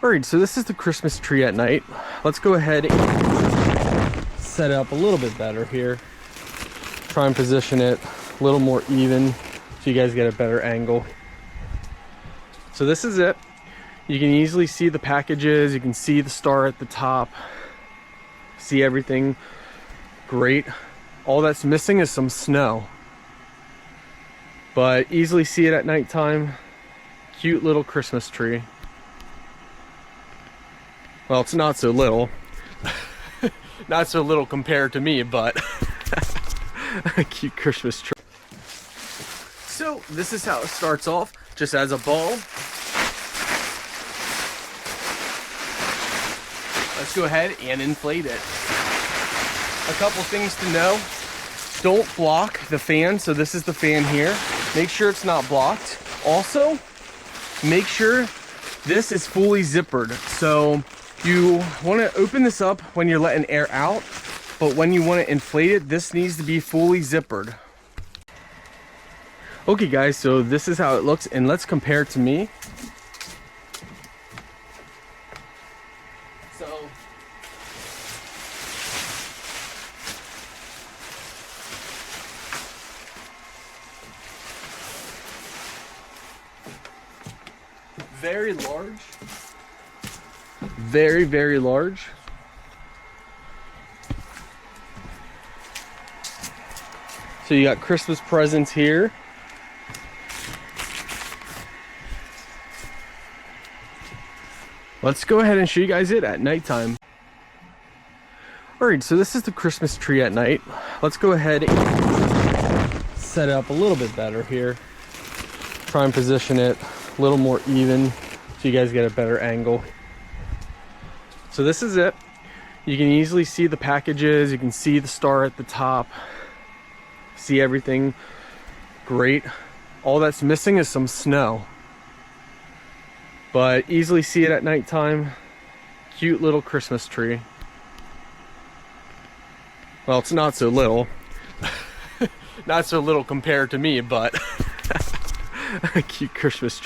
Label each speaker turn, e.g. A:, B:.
A: Alright, so this is the Christmas tree at night. Let's go ahead and set it up a little bit better here. Try and position it a little more even so you guys get a better angle. So this is it. You can easily see the packages, you can see the star at the top, see everything great. All that's missing is some snow, but easily see it at nighttime. Cute little Christmas tree. Well, it's not so little. Not so little compared to me, but a cute Christmas tree. So this is how it starts off, just as a ball. Let's go ahead and inflate it. A couple things to know. Don't block the fan. So this is the fan here. Make sure it's not blocked. Also, make sure this is fully zippered. So you want to open this up when you're letting air out, but when you want to inflate it, this needs to be fully zippered. Okay guys, so this is how it looks, and let's compare it to me. So very large. Very, very large. So you got Christmas presents here. Let's go ahead and show you guys it at nighttime. Alright, so this is the Christmas tree at night. Let's go ahead and set it up a little bit better here. Try and position it a little more even so you guys get a better angle. So this is it. You can easily see the packages, you can see the star at the top, see everything great. All that's missing is some snow, but easily see it at nighttime. Cute little Christmas tree. Well, it's not so little. Not so little compared to me, but a cute Christmas tree.